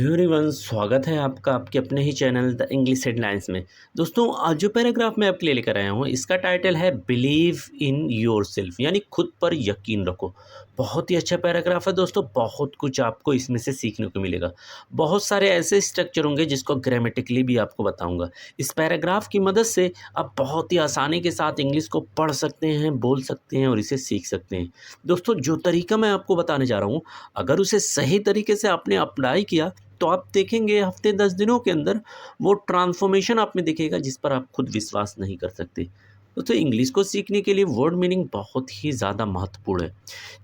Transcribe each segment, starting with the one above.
Hello everyone, स्वागत है आपका आपके अपने ही चैनल द इंग्लिश हेडलाइंस में। दोस्तों, आज जो पैराग्राफ मैं आपके लिए लेकर आया हूँ इसका टाइटल है बिलीव इन योरसेल्फ, यानी खुद पर यकीन रखो। बहुत ही अच्छा पैराग्राफ है दोस्तों, बहुत कुछ आपको इसमें से सीखने को मिलेगा। बहुत सारे ऐसे स्ट्रक्चर होंगे जिसको ग्रामेटिकली भी आपको बताऊँगा। इस पैराग्राफ की मदद से आप बहुत ही आसानी के साथ इंग्लिश को पढ़ सकते हैं, बोल सकते हैं और इसे सीख सकते हैं। दोस्तों, जो तरीका मैं आपको बताने जा रहा हूँ, अगर उसे सही तरीके से आपने अप्लाई किया तो आप देखेंगे हफ्ते 10 दिनों के अंदर वो ट्रांसफॉर्मेशन आप में दिखेगा जिस पर आप खुद विश्वास नहीं कर सकते। तो इंग्लिश को सीखने के लिए वर्ड मीनिंग बहुत ही ज़्यादा महत्वपूर्ण है।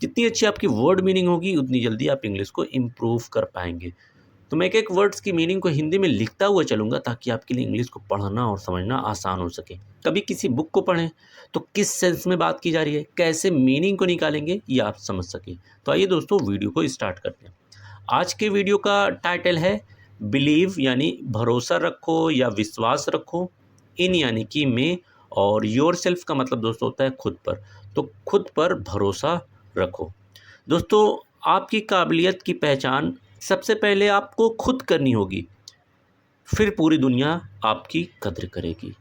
जितनी अच्छी आपकी वर्ड मीनिंग होगी उतनी जल्दी आप इंग्लिश को इम्प्रूव कर पाएंगे। तो मैं एक-एक वर्ड्स की मीनिंग को हिंदी में लिखता हुआ चलूँगा ताकि आपके लिए इंग्लिश को पढ़ना और समझना आसान हो सके। कभी किसी बुक को पढ़ें तो किस सेंस में बात की जा रही है, कैसे मीनिंग को निकालेंगे ये आप समझ सकें। तो आइए दोस्तों, वीडियो को स्टार्ट करते हैं। आज के वीडियो का टाइटल है बिलीव यानी भरोसा रखो या विश्वास रखो, इन यानी कि में, और योर सेल्फ का मतलब दोस्तों होता है खुद पर। तो खुद पर भरोसा रखो। दोस्तों, आपकी काबिलियत की पहचान सबसे पहले आपको खुद करनी होगी, फिर पूरी दुनिया आपकी कद्र करेगी।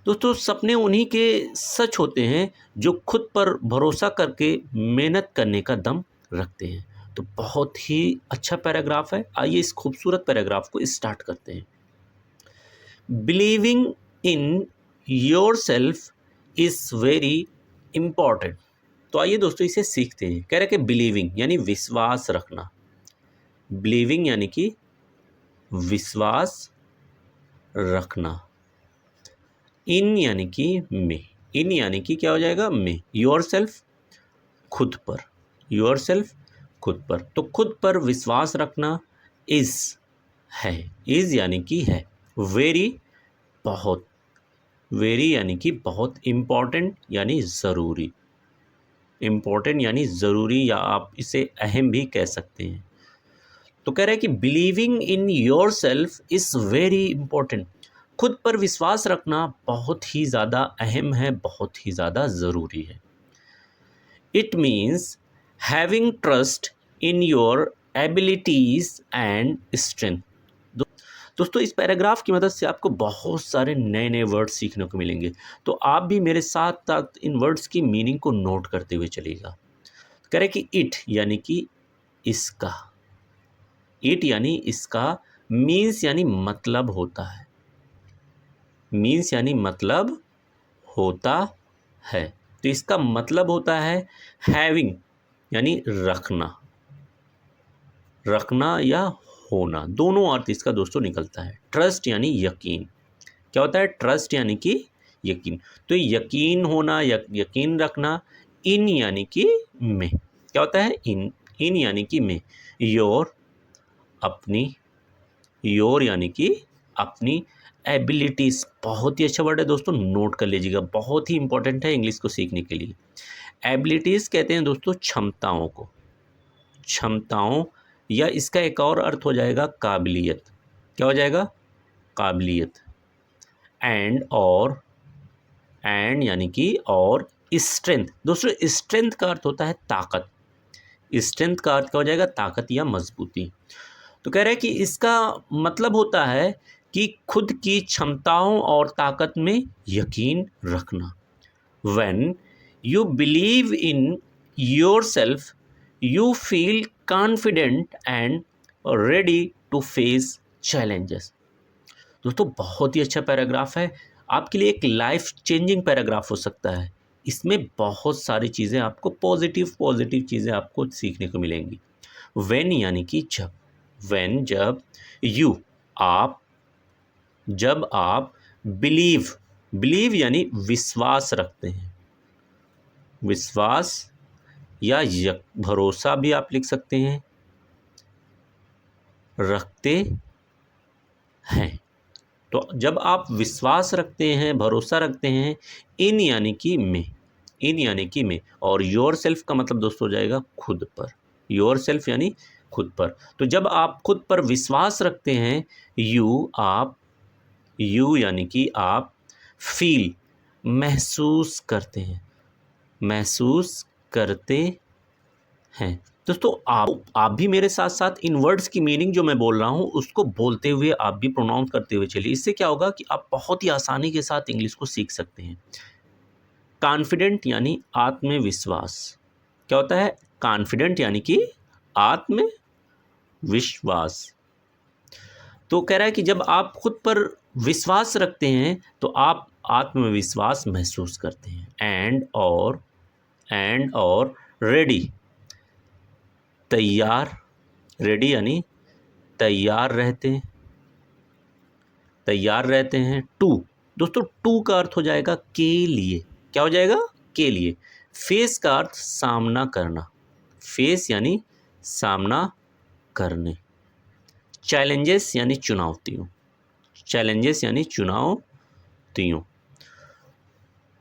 दोस्तों, सपने उन्हीं के सच होते हैं जो खुद पर भरोसा करके मेहनत करने का दम रखते हैं। तो बहुत ही अच्छा पैराग्राफ है। आइए इस खूबसूरत पैराग्राफ को स्टार्ट करते हैं। Believing in your self is very important. तो आइए दोस्तों इसे सीखते हैं। कह रहे कि बिलीविंग यानी विश्वास रखना। बिलीविंग यानी कि विश्वास रखना। इन यानी कि में। इन यानी कि क्या हो जाएगा? में। योर सेल्फ खुद पर। योर सेल्फ खुद पर। तो खुद पर विश्वास रखना इज है। इज यानी कि है। वेरी बहुत। वेरी यानी कि बहुत। इम्पॉर्टेंट यानी ज़रूरी। इम्पॉर्टेंट यानी ज़रूरी, या आप इसे अहम भी कह सकते हैं। तो कह रहा है कि believing in your self is very important. खुद पर विश्वास रखना बहुत ही ज़्यादा अहम है, बहुत ही ज़्यादा ज़रूरी है। It means having trust in your abilities and strength. दोस्तों, इस पैराग्राफ की मदद से आपको बहुत सारे नए नए वर्ड्स सीखने को मिलेंगे। तो आप भी मेरे साथ साथ इन वर्ड्स की मीनिंग को नोट करते हुए चलिएगा। कह रहे कि इट यानी कि इसका। इट यानी इसका। मीन्स यानी मतलब होता है। मीन्स यानी मतलब होता है। तो इसका मतलब होता है हैविंग यानी रखना। रखना या होना, दोनों अर्थ इसका दोस्तों निकलता है। ट्रस्ट यानी यकीन। क्या होता है? ट्रस्ट यानी कि यकीन। तो यकीन होना या यकीन रखना। इन यानी कि में। क्या होता है? इन। इन यानी कि में। योर अपनी। योर यानी कि अपनी। एबिलिटीज़ बहुत ही अच्छा वर्ड है दोस्तों, नोट कर लीजिएगा, बहुत ही इंपॉर्टेंट है इंग्लिश को सीखने के लिए। एबिलिटीज़ कहते हैं दोस्तों क्षमताओं को। क्षमताओं, या इसका एक और अर्थ हो जाएगा काबिलियत। क्या हो जाएगा? काबिलियत। एंड और। एंड यानी कि और। स्ट्रेंथ दोस्तों, स्ट्रेंथ का अर्थ होता है ताकत। स्ट्रेंथ का अर्थ क्या हो जाएगा? ताकत या मजबूती। तो कह रहे हैं कि इसका मतलब होता है कि खुद की क्षमताओं और ताकत में यकीन रखना। When you believe in yourself, you feel confident and ready to face challenges. दोस्तों, बहुत ही अच्छा पैराग्राफ है। आपके लिए एक लाइफ चेंजिंग पैराग्राफ हो सकता है। इसमें बहुत सारी चीज़ें आपको पॉजिटिव पॉजिटिव चीज़ें आपको सीखने को मिलेंगी। When यानी कि जब। When जब। You आप। जब आप। बिलीव। बिलीव यानी विश्वास रखते हैं। विश्वास या भरोसा भी आप लिख सकते हैं। रखते हैं। तो जब आप विश्वास रखते हैं, भरोसा रखते हैं, इन यानी कि में। इन यानी कि में। और योर सेल्फ का मतलब दोस्तों हो जाएगा खुद पर। योर सेल्फ यानी खुद पर। तो जब आप खुद पर विश्वास रखते हैं, यू आप। यू यानी कि आप। फील महसूस करते हैं। महसूस करते हैं। दोस्तों आप भी मेरे साथ साथ इन वर्ड्स की मीनिंग जो मैं बोल रहा हूँ उसको बोलते हुए आप भी प्रोनाउंस करते हुए चलिए। इससे क्या होगा कि आप बहुत ही आसानी के साथ इंग्लिश को सीख सकते हैं। कॉन्फिडेंट यानी आत्मविश्वास। क्या होता है? कॉन्फिडेंट यानी कि आत्मविश्वास। तो कह रहा है कि जब आप खुद पर विश्वास रखते हैं तो आप आत्मविश्वास महसूस करते हैं। एंड और रेडी, तैयार। रेडी यानी तैयार रहते हैं, तैयार रहते हैं। टू, दोस्तों टू का अर्थ हो जाएगा के लिए। क्या हो जाएगा? के लिए। फेस का अर्थ सामना करना, फेस यानी सामना करने। चैलेंजेस यानी चुनौतियों, चैलेंजेस यानी चुनौतियों।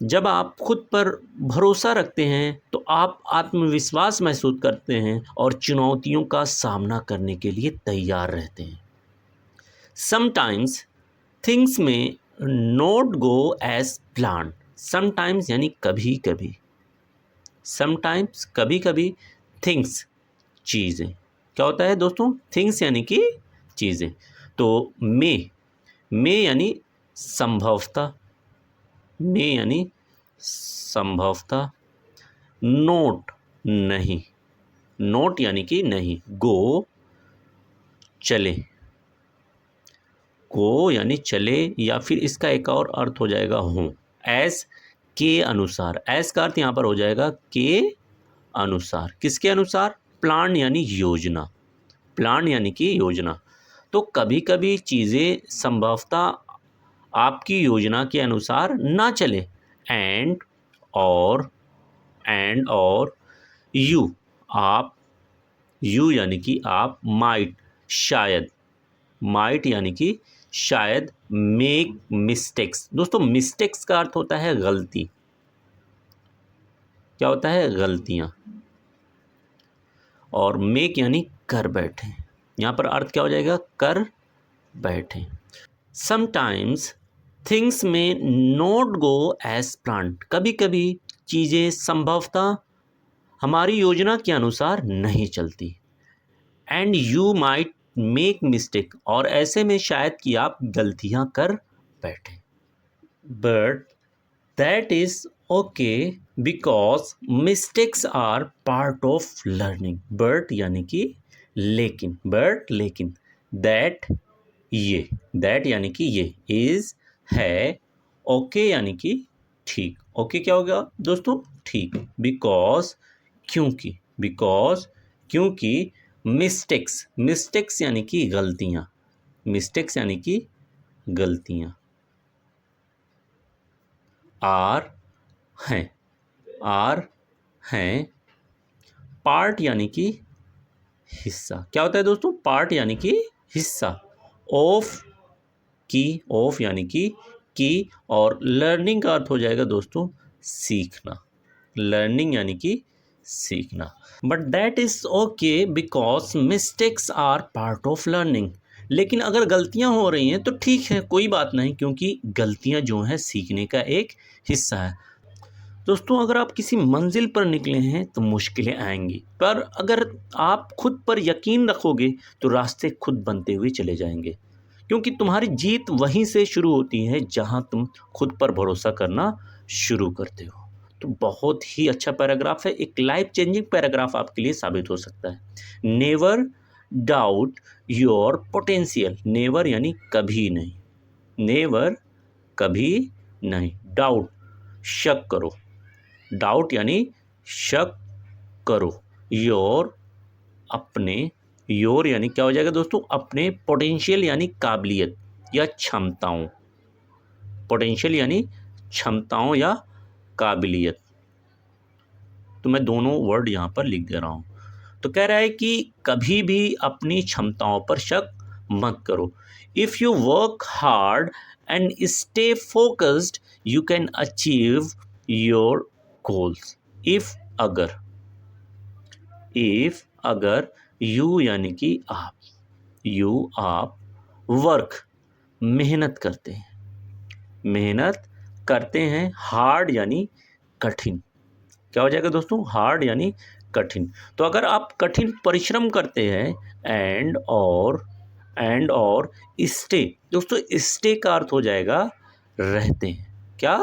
जब आप खुद पर भरोसा रखते हैं तो आप आत्मविश्वास महसूस करते हैं और चुनौतियों का सामना करने के लिए तैयार रहते हैं। समटाइम्स थिंग्स में not go as plan. Sometimes यानी कभी कभी, समटाइम्स कभी कभी, थिंग्स चीज़ें। क्या होता है दोस्तों? थिंग्स यानी कि चीज़ें। तो मे यानी संभवतः, मे यानी संभवतः। नोट नहीं, नोट यानी कि नहीं। गो चले, गो यानी चले, या फिर इसका एक और अर्थ हो जाएगा हूँ। एस के अनुसार, एस का अर्थ यहाँ पर हो जाएगा के अनुसार। किसके अनुसार? प्लान यानी योजना, प्लान यानी कि योजना। तो कभी कभी चीज़ें संभवतः आपकी योजना के अनुसार ना चले। एंड और यू, आप, यू यानी कि आप, माइट शायद, माइट यानी कि शायद, मेक मिस्टेक्स। दोस्तों मिस्टेक्स का अर्थ होता है गलती। क्या होता है? गलतियां। और मेक यानी कर बैठे, यहाँ पर अर्थ क्या हो जाएगा? कर बैठे। समटाइम्स थिंग्स में नॉट गो एज प्लान्ड। कभी कभी चीज़ें संभवतः हमारी योजना के अनुसार नहीं चलती। And you might make mistake, और ऐसे में शायद कि आप गलतियां कर बैठे। But that is okay because mistakes are part of learning. But यानी कि लेकिन, बट लेकिन, दैट ये, दैट यानी कि ये, इज है, ओके यानी कि ठीक। ओके क्या होगा दोस्तों? ठीक। बिकॉज क्योंकि, बिकॉज क्योंकि, मिस्टेक्स, मिस्टेक्स यानी कि गलतियां, मिस्टेक्स यानी कि गलतियां, आर हैं, आर हैं, पार्ट यानी कि हिस्सा। क्या होता है दोस्तों? पार्ट यानी कि हिस्सा। ऑफ की, ऑफ यानी कि, और लर्निंग का अर्थ हो जाएगा दोस्तों सीखना। लर्निंग यानी कि सीखना। But that is okay because mistakes are part of learning. लेकिन अगर गलतियां हो रही हैं तो ठीक है, कोई बात नहीं, क्योंकि गलतियां जो हैं सीखने का एक हिस्सा है। दोस्तों अगर आप किसी मंजिल पर निकले हैं तो मुश्किलें आएंगी, पर अगर आप खुद पर यकीन रखोगे तो रास्ते खुद बनते हुए चले जाएंगे, क्योंकि तुम्हारी जीत वहीं से शुरू होती है जहां तुम खुद पर भरोसा करना शुरू करते हो। तो बहुत ही अच्छा पैराग्राफ है, एक लाइफ चेंजिंग पैराग्राफ आपके लिए साबित हो सकता है। Never doubt your potential. Never यानी कभी नहीं, नेवर कभी नहीं, डाउट शक करो, डाउट यानी शक करो, योर अपने, योर यानी क्या हो जाएगा दोस्तों? अपने, पोटेंशियल यानी काबिलियत या क्षमताओं, पोटेंशियल यानी क्षमताओं या काबिलियत। तो मैं दोनों वर्ड यहाँ पर लिख दे रहा हूँ। तो कह रहा है कि कभी भी अपनी क्षमताओं पर शक मत करो। If you work hard and stay focused you can achieve your goals. If अगर यू यानी कि आप, यू आप, वर्क मेहनत करते हैं, मेहनत करते हैं, हार्ड यानी कठिन। क्या हो जाएगा दोस्तों? हार्ड यानी कठिन। तो अगर आप कठिन परिश्रम करते हैं, एंड और स्टे, दोस्तों स्टे का अर्थ हो जाएगा रहते हैं, क्या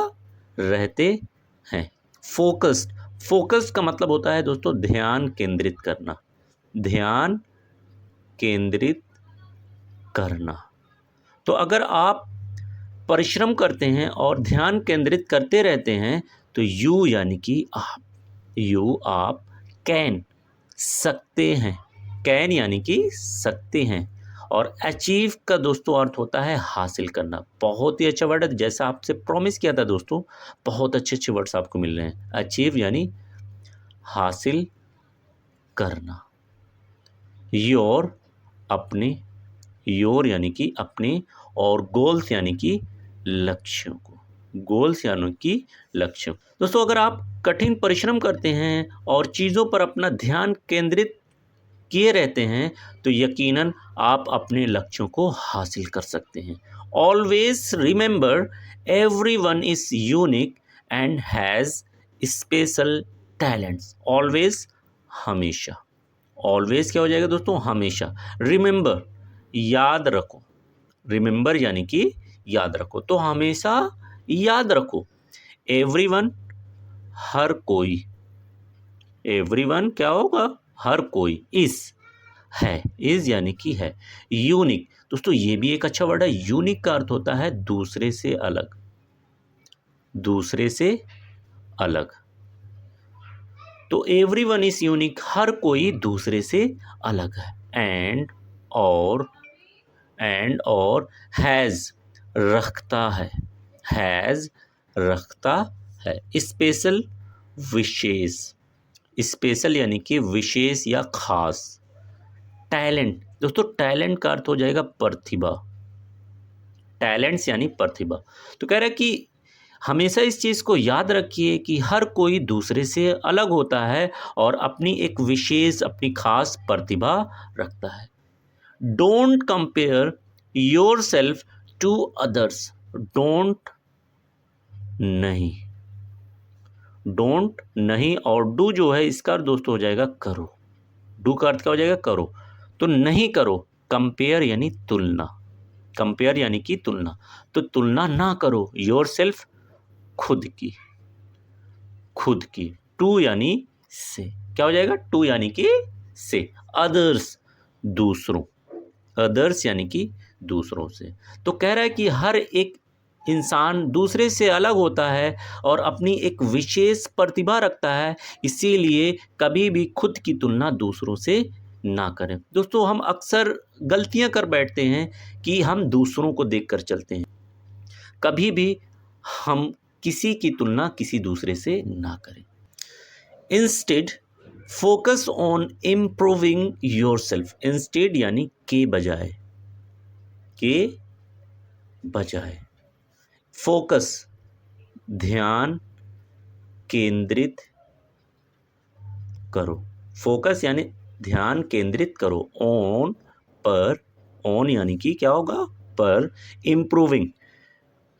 रहते हैं। फोकस्ड, फोकस्ड का मतलब होता है दोस्तों ध्यान केंद्रित करना, ध्यान केंद्रित करना। तो अगर आप परिश्रम करते हैं और ध्यान केंद्रित करते रहते हैं तो यू यानी कि आप, यू आप कैन सकते हैं, कैन यानी कि सकते हैं। और अचीव का दोस्तों अर्थ होता है हासिल करना। बहुत ही अच्छा वर्ड है, जैसा आपसे प्रॉमिस किया था दोस्तों, बहुत अच्छे अच्छे वर्ड्स आपको मिल रहे हैं। अचीव यानी हासिल करना। योर अपने, योर यानी कि अपने, और गोल्स यानी कि लक्ष्यों को, गोल्स यानी कि लक्ष्यों। दोस्तों अगर आप कठिन परिश्रम करते हैं और चीज़ों पर अपना ध्यान केंद्रित किए रहते हैं तो यकीनन आप अपने लक्ष्यों को हासिल कर सकते हैं। Always remember everyone is unique and has special talents. Always हमेशा, ऑलवेज क्या हो जाएगा दोस्तों, हमेशा। रिमेंबर याद रखो, रिमेंबर यानी कि याद रखो, तो हमेशा याद रखो। एवरीवन हर कोई, एवरीवन क्या होगा, हर कोई। इस है, इज यानी कि है। यूनिक, दोस्तों ये भी एक अच्छा वर्ड है। यूनिक का अर्थ होता है दूसरे से अलग, दूसरे से अलग। तो एवरीवन इज यूनिक, हर कोई दूसरे से अलग है। एंड और हैज़ रखता है, हैज़ रखता है। स्पेशल विशेष, स्पेशल यानी कि विशेष या खास। टैलेंट, दोस्तों टैलेंट का अर्थ हो जाएगा प्रतिभा, टैलेंट्स यानी प्रतिभा। तो कह रहा है कि हमेशा इस चीज़ को याद रखिए कि हर कोई दूसरे से अलग होता है और अपनी एक विशेष, अपनी खास प्रतिभा रखता है। Don't compare yourself to others. Don't नहीं, डोंट नहीं, और डू जो है इसका अर्थ दोस्तों हो जाएगा करो। डू का अर्थ क्या हो जाएगा, करो। तो नहीं करो, कंपेयर यानी तुलना, कंपेयर यानी कि तुलना। तो तुलना ना करो योर सेल्फ, खुद की, खुद की। टू यानी से, क्या हो जाएगा, टू यानी कि से। अदर्स दूसरों, अदर्स यानी कि दूसरों से। तो कह रहा है कि हर एक इंसान दूसरे से अलग होता है और अपनी एक विशेष प्रतिभा रखता है, इसीलिए कभी भी खुद की तुलना दूसरों से ना करें। दोस्तों हम अक्सर गलतियां कर बैठते हैं कि हम दूसरों को देखकर चलते हैं। कभी भी हम किसी की तुलना किसी दूसरे से ना करें। Instead focus on improving your self. Instead यानी के बजाय, के बजाय। फोकस ध्यान केंद्रित करो, फोकस यानी ध्यान केंद्रित करो। ऑन पर, ऑन यानी कि क्या होगा, पर। इम्प्रूविंग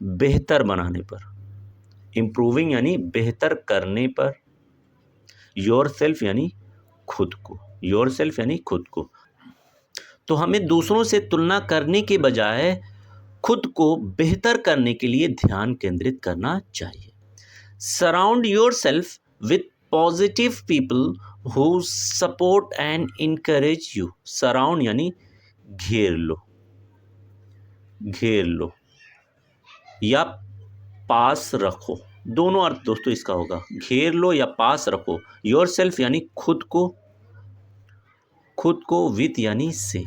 बेहतर बनाने पर, इम्प्रूविंग यानी बेहतर करने पर। योर सेल्फ यानी खुद को, योर सेल्फ यानी खुद को। तो हमें दूसरों से तुलना करने के बजाय खुद को बेहतर करने के लिए ध्यान केंद्रित करना चाहिए। Surround your self with positive people who support and encourage you. Surround यानी घेर लो, घेर लो, या पास रखो, दोनों अर्थ दोस्तों इसका होगा। घेर लो या पास रखो। योर सेल्फ यानी खुद को, खुद को। विथ यानी से,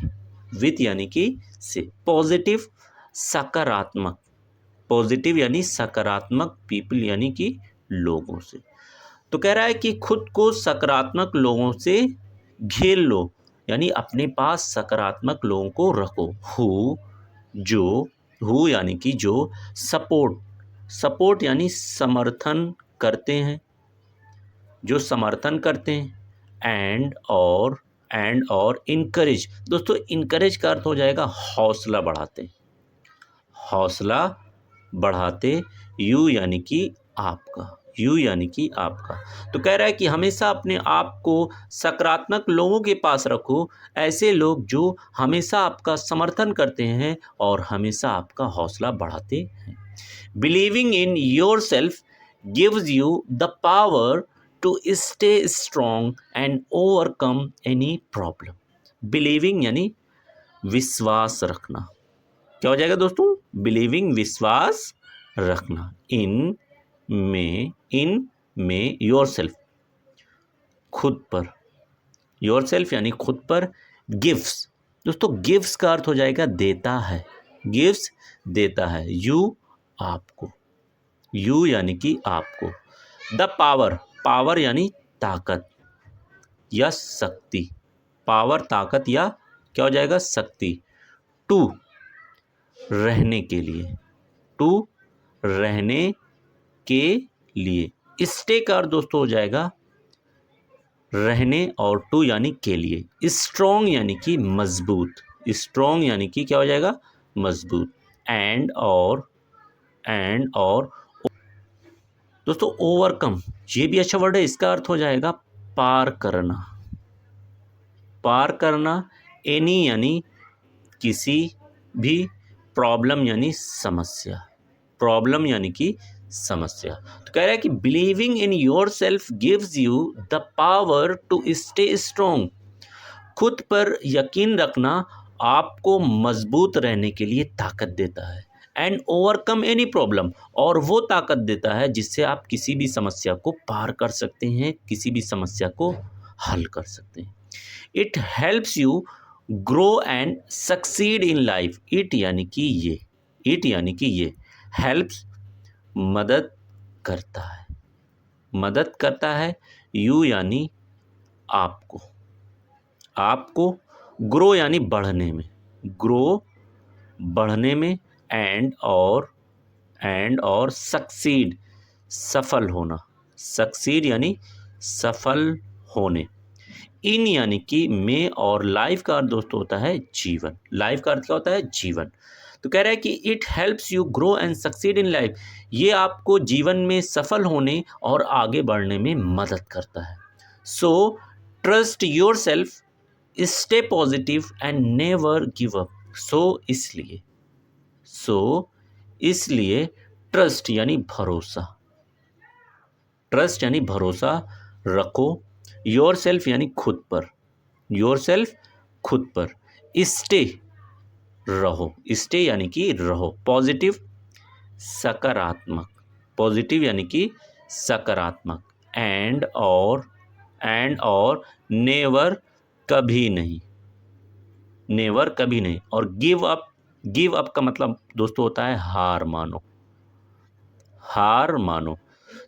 विथ यानी कि से। पॉजिटिव सकारात्मक, पॉजिटिव यानी सकारात्मक। पीपल यानी कि लोगों से। तो कह रहा है कि खुद को सकारात्मक लोगों से घेर लो, यानी अपने पास सकारात्मक लोगों को रखो। हु जो, हु यानी कि जो। सपोर्ट, सपोर्ट यानी समर्थन करते हैं, जो समर्थन करते हैं। एंड और इनकरेज, दोस्तों इनकरेज का अर्थ हो जाएगा हौसला बढ़ाते, हौसला बढ़ाते। यू यानी कि आपका, यू यानी कि आपका। तो कह रहा है कि हमेशा अपने आप को सकारात्मक लोगों के पास रखो, ऐसे लोग जो हमेशा आपका समर्थन करते हैं और हमेशा आपका हौसला बढ़ाते हैं। Believing in yourself gives you the power to stay strong and overcome any problem. Believing यानी विश्वास रखना। क्या हो जाएगा दोस्तों? बिलीविंग विश्वास रखना। इन में योर सेल्फ खुद पर, योर सेल्फ यानी खुद पर। गिव्स दोस्तों, गिव्स का अर्थ हो जाएगा देता है, गिव्स देता है। यू आपको, यू यानी कि आपको। द पावर, पावर यानी ताकत या शक्ति, पावर ताकत या क्या हो जाएगा? शक्ति। टू रहने के लिए, टू रहने के लिए। स्टे का अर्थ दोस्तों हो जाएगा रहने और टू यानी के लिए। स्ट्रॉन्ग यानी कि मजबूत, स्ट्रॉन्ग यानी कि क्या हो जाएगा? मजबूत। एंड और दोस्तों ओवरकम, ये भी अच्छा वर्ड है। इसका अर्थ हो जाएगा पार करना, पार करना। एनी यानी किसी भी, प्रॉब्लम यानी समस्या, प्रॉब्लम यानी कि समस्या। तो कह रहा है कि believing in yourself gives you the power to stay strong. खुद पर यकीन रखना आपको मजबूत रहने के लिए ताकत देता है। एंड ओवरकम एनी प्रॉब्लम, और वो ताकत देता है जिससे आप किसी भी समस्या को पार कर सकते हैं, किसी भी समस्या को हल कर सकते हैं। It helps you grow and succeed in life. It यानी कि ये, इट यानी कि ये। हेल्प्स मदद करता है, मदद करता है। यू यानी आपको, आपको। ग्रो यानी बढ़ने में, ग्रो बढ़ने में। एंड और सक्सीड सफल होना, सक्सीड यानी सफल होने। इन यानी कि में, और लाइफ का अर्थ दोस्तों होता है जीवन। लाइफ का अर्थ क्या होता है? जीवन। तो कह रहा है कि it helps you grow and succeed in life. ये आपको जीवन में सफल होने और आगे बढ़ने में मदद करता है। So trust yourself, stay positive and never give up. So इसलिए ट्रस्ट यानी भरोसा, ट्रस्ट यानी भरोसा रखो। योर सेल्फ यानी खुद पर, योर सेल्फ खुद पर। स्टे रहो, स्टे यानी कि रहो। पॉजिटिव सकारात्मक, पॉजिटिव यानी कि सकारात्मक। एंड और नेवर कभी नहीं, नेवर कभी नहीं। और गिव अप, गिव अप का मतलब दोस्तों होता है हार मानो, हार मानो।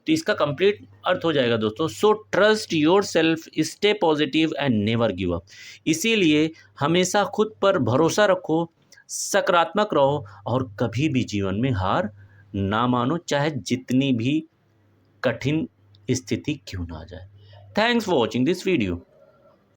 तो इसका कंप्लीट अर्थ हो जाएगा दोस्तों, सो trust yourself, stay positive and never give up. इसीलिए हमेशा खुद पर भरोसा रखो, सकारात्मक रहो और कभी भी जीवन में हार ना मानो, चाहे जितनी भी कठिन स्थिति क्यों ना आ जाए। Thanks for watching this video.